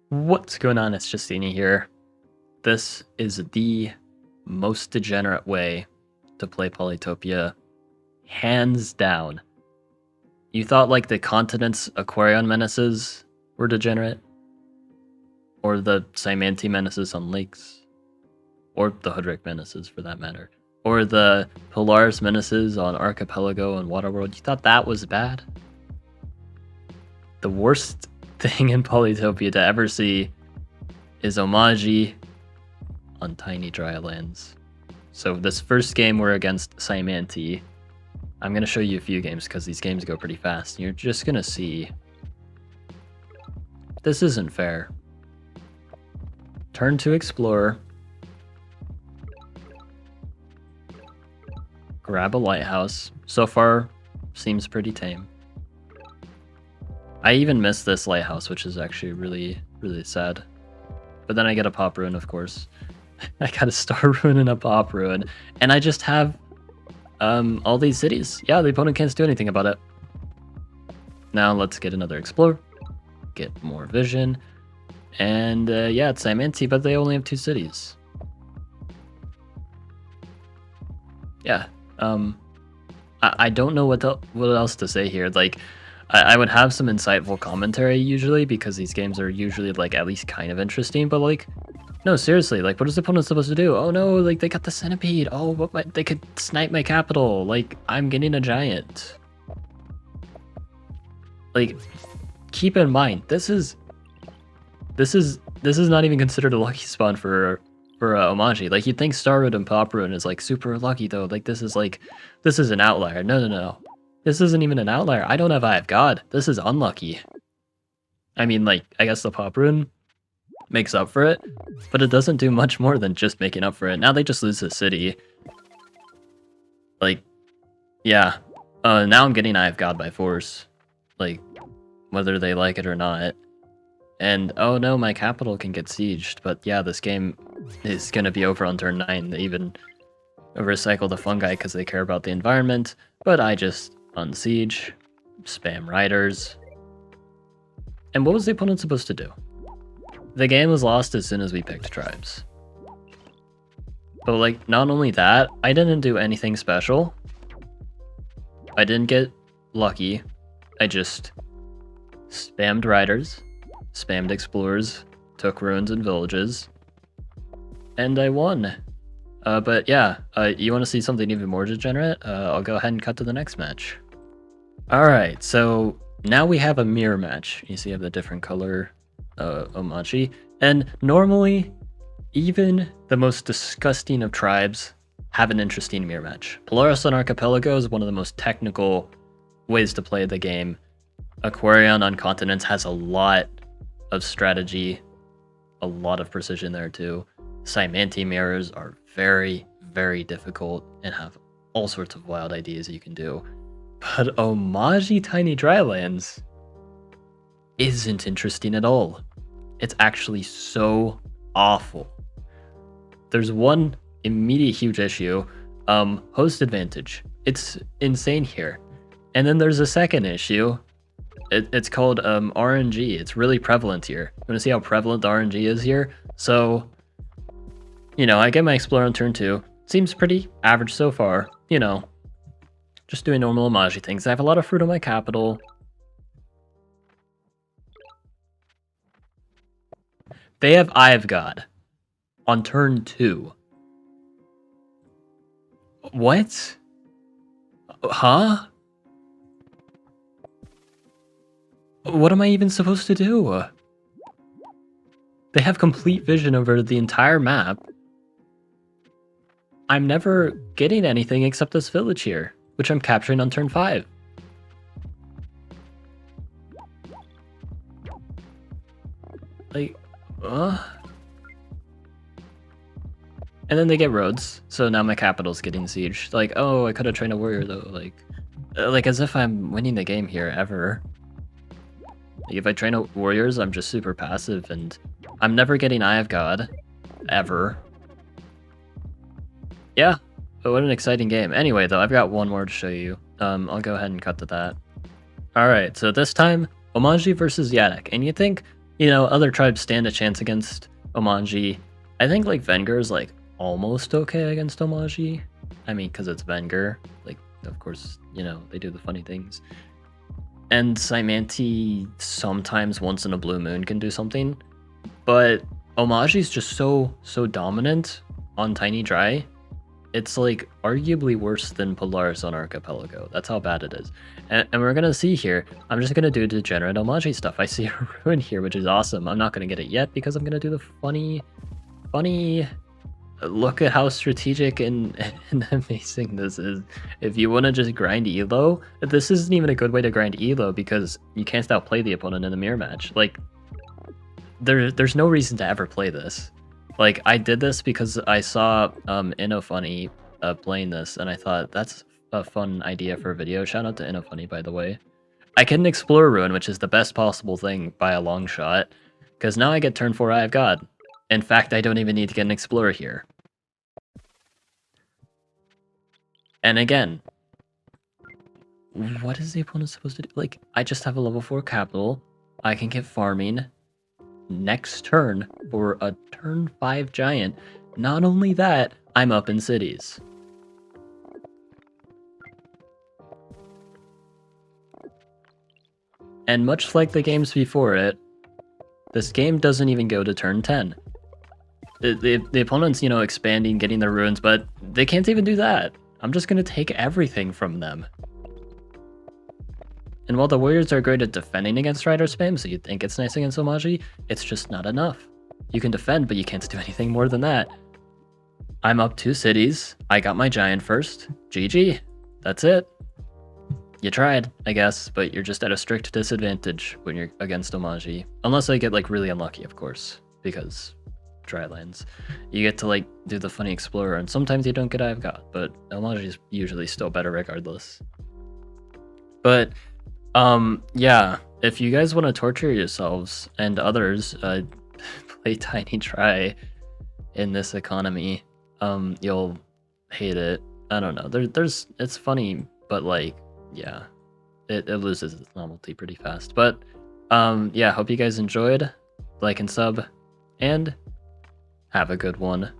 What's going on? It's Justeeni here. This is the most degenerate way to play Polytopia, hands down. You thought like the continent's Aquarion menaces were degenerate? Or the Cymanti menaces on lakes? Or the Hoodrick menaces for that matter? Or the Polaris menaces on Archipelago and Waterworld? You thought that was bad? The worst thing in Polytopia to ever see is Omaji on tiny dry lands. So this first game we're against Cymanti. I'm going to show you a few games because these games go pretty fast. You're just going to see. This isn't fair. Turn to Explorer. Grab a lighthouse. So far, seems pretty tame. I even missed this lighthouse, which is actually really, really sad. But then I get a pop ruin, of course. I got a star ruin and a pop ruin. And I just have all these cities. Yeah, the opponent can't do anything about it. Now let's get another Explorer. Get more vision. And yeah, it's Cymanti, but they only have 2 cities. Yeah. I don't know what else to say here. Like, I would have some insightful commentary usually because these games are usually like at least kind of interesting, but like, no, seriously, like what is the opponent supposed to do? Oh no, like they got the centipede. Oh, they could snipe my capital. Like I'm getting a giant. Like, keep in mind, this is not even considered a lucky spawn for Omaji. Like you'd think Star Road and Pop Ruin is like super lucky though. Like this is an outlier. No. This isn't even an outlier. I don't have Eye of God. This is unlucky. I mean, like, I guess the Pop Rune makes up for it, but it doesn't do much more than just making up for it. Now they just lose the city. Like, yeah. Now I'm getting Eye of God by force. Like, whether they like it or not. And, oh no, my capital can get sieged. But yeah, this game is going to be over on turn 9. They even recycle the fungi because they care about the environment. But I just unsiege, spam riders. And what was the opponent supposed to do? The game was lost as soon as we picked tribes. But like, not only that, I didn't do anything special. I didn't get lucky. I just spammed riders, spammed explorers, took ruins and villages, and I won. But yeah, you want to see something even more degenerate? I'll go ahead and cut to the next match. Alright, so now we have a mirror match. You see I have the different color Omaji. And normally, even the most disgusting of tribes have an interesting mirror match. Polaris on Archipelago is one of the most technical ways to play the game. Aquarion on Continents has a lot of strategy, a lot of precision there too. Cymanti mirrors are very, very difficult and have all sorts of wild ideas you can do. But Omaji Tiny Drylands isn't interesting at all. It's actually so awful. There's one immediate huge issue, host advantage. It's insane here. And then there's a second issue. It's called RNG. It's really prevalent here. You want to see how prevalent the RNG is here? So, you know, I get my Explorer on turn 2. Seems pretty average so far, you know. Just doing normal Omaji things. I have a lot of fruit on my capital. They have Eye of God on turn 2. What? Huh? What am I even supposed to do? They have complete vision over the entire map. I'm never getting anything except this village here, which I'm capturing on turn 5. Like, And then they get roads, so now my capital's getting sieged. Like, oh, I could have trained a warrior though. Like as if I'm winning the game here ever. Like, if I train warriors, I'm just super passive, and I'm never getting Eye of God, ever. Yeah, but what an exciting game. Anyway, though, I've got one more to show you. I'll go ahead and cut to that. Alright, so this time, Omaji versus Yadek. And you think, you know, other tribes stand a chance against Omanji. I think like Venger is like almost okay against Omanji. I mean, because it's Venger. Like, of course, you know, they do the funny things. And Saimanti sometimes once in a blue moon can do something. But Omaji's just so dominant on Tiny Dry. It's like arguably worse than Polaris on Archipelago. That's how bad it is. And we're gonna see here, I'm just gonna do degenerate Omaji stuff. I see a ruin here, which is awesome. I'm not gonna get it yet because I'm gonna do the funny look at how strategic and amazing this is. If you want to just grind elo, this isn't even a good way to grind elo because you can't outplay the opponent in a mirror match. Like, there's no reason to ever play this. Like, I did this because I saw InnoFunny playing this, and I thought that's a fun idea for a video. Shout out to InnoFunny, by the way. I get an Explorer Ruin, which is the best possible thing by a long shot, because now I get turn 4 Eye of God. In fact, I don't even need to get an Explorer here. And again, what is the opponent supposed to do? Like, I just have a level 4 capital. I can get farming next turn for a turn 5 giant. Not only that, I'm up in cities. And much like the games before it, this game doesn't even go to turn 10. The opponent's, you know, expanding, getting their ruins, but they can't even do that. I'm just going to take everything from them. And while the warriors are great at defending against rider spam, so you'd think it's nice against Omaji, it's just not enough. You can defend, but you can't do anything more than that. I'm up 2 cities. I got my giant first. GG. That's it. You tried, I guess, but you're just at a strict disadvantage when you're against Omaji. Unless I get, like, really unlucky, of course, because drylands. You get to, like, do the funny explorer, and sometimes you don't get I've got, but Omaji is usually still better regardless. But, yeah, if you guys want to torture yourselves and others, play Tiny Try in this economy, you'll hate it. I don't know. It's funny, but, like, yeah, it loses its novelty pretty fast. But yeah, hope you guys enjoyed. Like and sub, and have a good one.